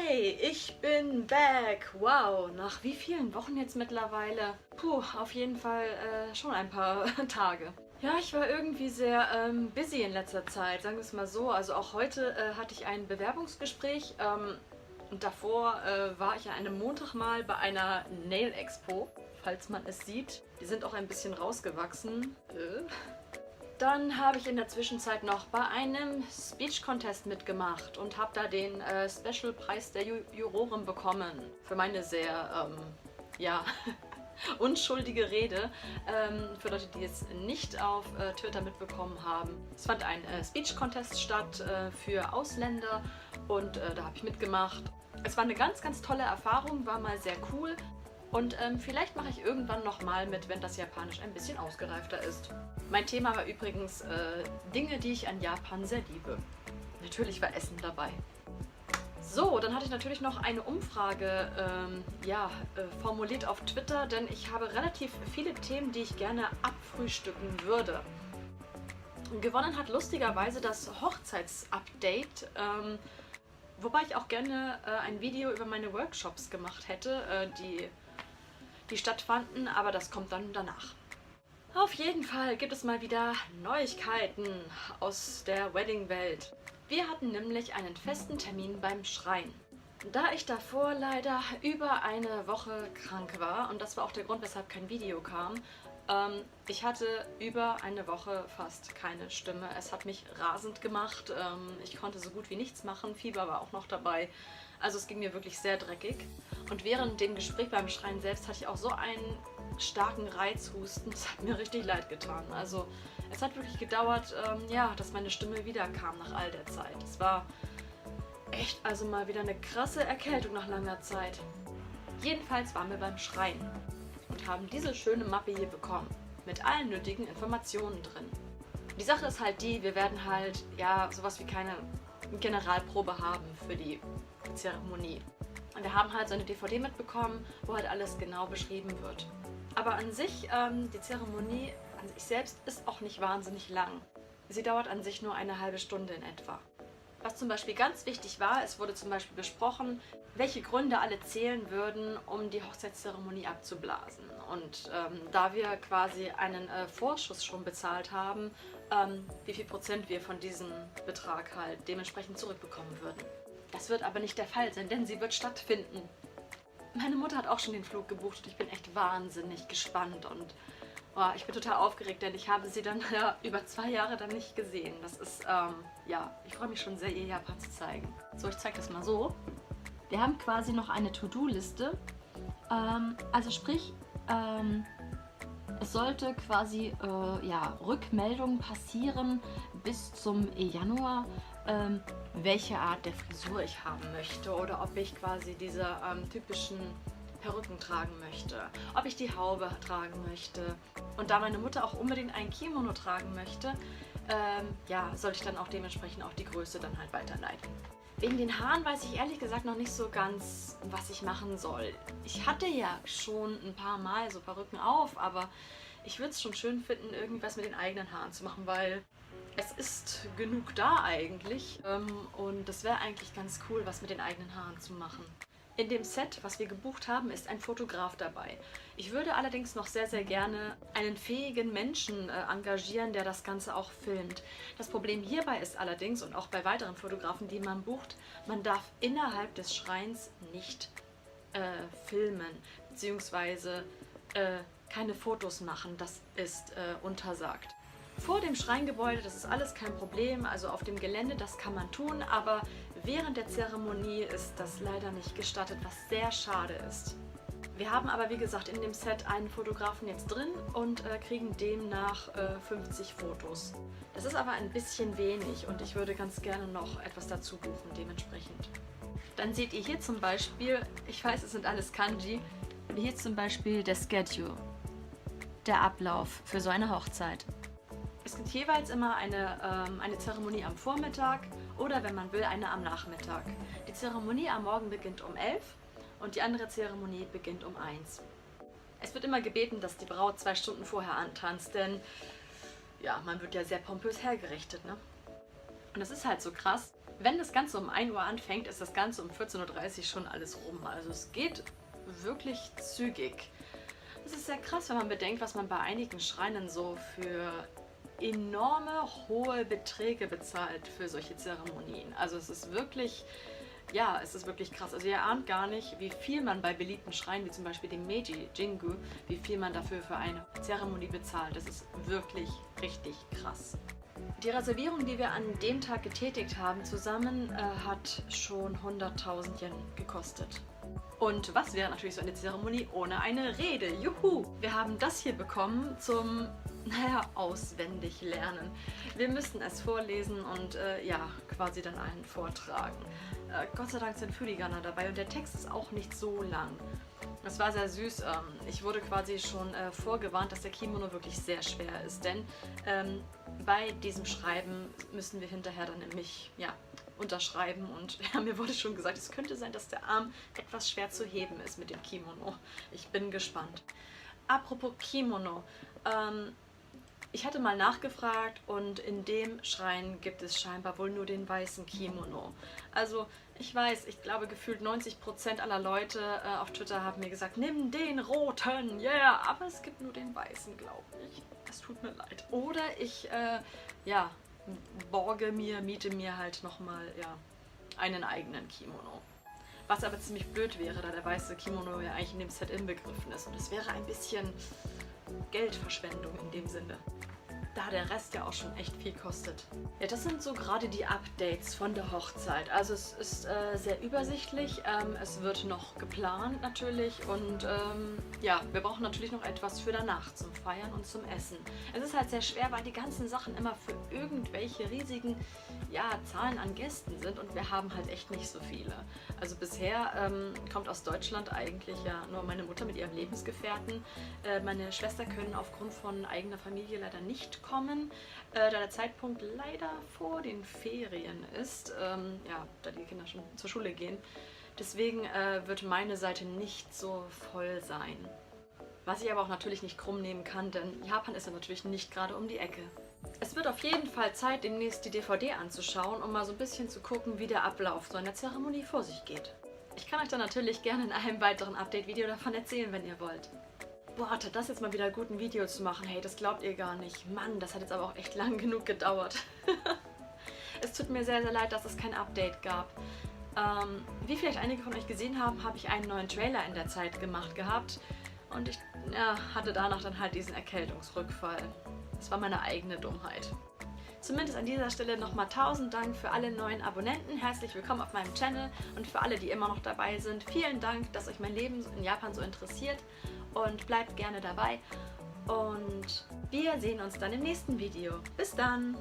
Hey, ich bin back! Wow, nach wie vielen Wochen jetzt mittlerweile? Puh, auf jeden Fall schon ein paar Tage. Ja, ich war irgendwie sehr busy in letzter Zeit, sagen wir es mal so. Also auch heute hatte ich ein Bewerbungsgespräch und davor war ich an einem Montag mal bei einer Nail Expo, falls man es sieht. Die sind auch ein bisschen rausgewachsen. Dann habe ich in der Zwischenzeit noch bei einem Speech Contest mitgemacht und habe da den Special Preis der Juroren bekommen. Für meine sehr, ja, unschuldige Rede. Für Leute, die es nicht auf Twitter mitbekommen haben. Es fand ein Speech Contest statt für Ausländer und da habe ich mitgemacht. Es war eine ganz, ganz tolle Erfahrung, war mal sehr cool. Und vielleicht mache ich irgendwann nochmal mit, wenn das Japanisch ein bisschen ausgereifter ist. Mein Thema war übrigens Dinge, die ich an Japan sehr liebe. Natürlich war Essen dabei. So, dann hatte ich natürlich noch eine Umfrage formuliert auf Twitter, denn ich habe relativ viele Themen, die ich gerne abfrühstücken würde. Gewonnen hat lustigerweise das Hochzeitsupdate, wobei ich auch gerne ein Video über meine Workshops gemacht hätte, die stattfanden, aber das kommt dann danach. Auf jeden Fall gibt es mal wieder Neuigkeiten aus der Wedding-Welt. Wir hatten nämlich einen festen Termin beim Schrein. Da ich davor leider über eine Woche krank war, und das war auch der Grund, weshalb kein Video kam, ich hatte über eine Woche fast keine Stimme. Es hat mich rasend gemacht. Ich konnte so gut wie nichts machen. Fieber war auch noch dabei. Also es ging mir wirklich sehr dreckig. Und während dem Gespräch beim Schrein selbst hatte ich auch so einen starken Reizhusten. Es hat mir richtig leid getan. Also es hat wirklich gedauert, dass meine Stimme wiederkam nach all der Zeit. Es war echt also mal wieder eine krasse Erkältung nach langer Zeit. Jedenfalls waren wir beim Schrein und haben diese schöne Mappe hier bekommen, mit allen nötigen Informationen drin. Die Sache ist halt die, wir werden halt, sowas wie keine Generalprobe haben für die Zeremonie. Und wir haben halt so eine DVD mitbekommen, wo halt alles genau beschrieben wird. Aber an sich, die Zeremonie an sich selbst ist auch nicht wahnsinnig lang. Sie dauert an sich nur eine halbe Stunde in etwa. Was zum Beispiel ganz wichtig war, es wurde zum Beispiel besprochen, welche Gründe alle zählen würden, um die Hochzeitszeremonie abzublasen. Und da wir quasi einen Vorschuss schon bezahlt haben, wie viel Prozent wir von diesem Betrag halt dementsprechend zurückbekommen würden. Das wird aber nicht der Fall sein, denn sie wird stattfinden. Meine Mutter hat auch schon den Flug gebucht und ich bin echt wahnsinnig gespannt und ich bin total aufgeregt, denn ich habe sie dann über 2 Jahre dann nicht gesehen. Das ist, ich freue mich schon sehr, ihr Japan zu zeigen. So, ich zeige das mal so. Wir haben quasi noch eine To-Do-Liste. Also sprich, es sollte quasi Rückmeldung passieren bis zum Januar, welche Art der Frisur ich haben möchte oder ob ich quasi diese typischen Perücken tragen möchte, ob ich die Haube tragen möchte. Und da meine Mutter auch unbedingt ein Kimono tragen möchte, sollte ich dann auch dementsprechend auch die Größe dann halt weiterleiten. Wegen den Haaren weiß ich ehrlich gesagt noch nicht so ganz, was ich machen soll. Ich hatte ja schon ein paar Mal so Perücken auf, aber ich würde es schon schön finden, irgendwas mit den eigenen Haaren zu machen, weil es ist genug da eigentlich und das wäre eigentlich ganz cool, was mit den eigenen Haaren zu machen. In dem Set, was wir gebucht haben, ist ein Fotograf dabei. Ich würde allerdings noch sehr, sehr gerne einen fähigen Menschen engagieren, der das Ganze auch filmt. Das Problem hierbei ist allerdings, und auch bei weiteren Fotografen, die man bucht, man darf innerhalb des Schreins nicht filmen, beziehungsweise keine Fotos machen. Das ist untersagt. Vor dem Schreingebäude, das ist alles kein Problem, also auf dem Gelände, das kann man tun, aber während der Zeremonie ist das leider nicht gestattet, was sehr schade ist. Wir haben aber, wie gesagt, in dem Set einen Fotografen jetzt drin und kriegen demnach 50 Fotos. Das ist aber ein bisschen wenig und ich würde ganz gerne noch etwas dazu buchen, dementsprechend. Dann seht ihr hier zum Beispiel, ich weiß, es sind alles Kanji, wie hier zum Beispiel der Schedule, der Ablauf für so eine Hochzeit. Es gibt jeweils immer eine Zeremonie am Vormittag oder, wenn man will, eine am Nachmittag. Die Zeremonie am Morgen beginnt um 11 und die andere Zeremonie beginnt um 1. Es wird immer gebeten, dass die Braut 2 Stunden vorher antanzt, denn man wird ja sehr pompös hergerichtet, ne? Und das ist halt so krass. Wenn das Ganze um 1 Uhr anfängt, ist das Ganze um 14:30 Uhr schon alles rum. Also es geht wirklich zügig. Das ist sehr krass, wenn man bedenkt, was man bei einigen Schreinen so für enorme hohe Beträge bezahlt für solche Zeremonien. Also es ist wirklich, ja, es ist wirklich krass. Also ihr ahnt gar nicht, wie viel man bei beliebten Schreinen, wie zum Beispiel dem Meiji Jingu, wie viel man dafür für eine Zeremonie bezahlt. Das ist wirklich richtig krass. Die Reservierung, die wir an dem Tag getätigt haben, zusammen hat schon 100.000 Yen gekostet. Und was wäre natürlich so eine Zeremonie ohne eine Rede? Juhu! Wir haben das hier bekommen zum, auswendig lernen. Wir müssten es vorlesen und quasi dann allen vortragen. Gott sei Dank sind Fülligana dabei und der Text ist auch nicht so lang. Es war sehr süß. Ich wurde quasi schon vorgewarnt, dass der Kimono wirklich sehr schwer ist, denn bei diesem Schreiben müssen wir hinterher dann nämlich, unterschreiben und mir wurde schon gesagt, es könnte sein, dass der Arm etwas schwer zu heben ist mit dem Kimono. Ich bin gespannt. Apropos Kimono, ich hatte mal nachgefragt und in dem Schrein gibt es scheinbar wohl nur den weißen Kimono. Also ich weiß, ich glaube gefühlt 90% aller Leute auf Twitter haben mir gesagt, nimm den roten, yeah, aber es gibt nur den weißen, glaube ich. Es tut mir leid. Oder ich, miete mir halt nochmal, einen eigenen Kimono. Was aber ziemlich blöd wäre, da der weiße Kimono ja eigentlich in dem Set inbegriffen ist. Und es wäre ein bisschen Geldverschwendung in dem Sinne. Da der Rest ja auch schon echt viel kostet. Ja, das sind so gerade die Updates von der Hochzeit. Also es ist sehr übersichtlich, es wird noch geplant natürlich und wir brauchen natürlich noch etwas für danach zum Feiern und zum Essen. Es ist halt sehr schwer, weil die ganzen Sachen immer für irgendwelche riesigen Zahlen an Gästen sind und wir haben halt echt nicht so viele. Also bisher kommt aus Deutschland eigentlich nur meine Mutter mit ihrem Lebensgefährten. Meine Schwester können aufgrund von eigener Familie leider nicht kommen, da der Zeitpunkt leider vor den Ferien ist, da die Kinder schon zur Schule gehen. Deswegen wird meine Seite nicht so voll sein. Was ich aber auch natürlich nicht krumm nehmen kann, denn Japan ist ja natürlich nicht gerade um die Ecke. Es wird auf jeden Fall Zeit, demnächst die DVD anzuschauen, um mal so ein bisschen zu gucken, wie der Ablauf so einer Zeremonie vor sich geht. Ich kann euch dann natürlich gerne in einem weiteren Update-Video davon erzählen, wenn ihr wollt. Boah, hat das jetzt mal wieder gut, ein Video zu machen. Hey, das glaubt ihr gar nicht. Mann, das hat jetzt aber auch echt lang genug gedauert. Es tut mir sehr, sehr leid, dass es kein Update gab. Wie vielleicht einige von euch gesehen haben, habe ich einen neuen Trailer in der Zeit gemacht gehabt. Und ich hatte danach dann halt diesen Erkältungsrückfall. Das war meine eigene Dummheit. Zumindest an dieser Stelle nochmal 1000 Dank für alle neuen Abonnenten. Herzlich willkommen auf meinem Channel und für alle, die immer noch dabei sind. Vielen Dank, dass euch mein Leben in Japan so interessiert. Und bleibt gerne dabei und wir sehen uns dann im nächsten Video. Bis dann!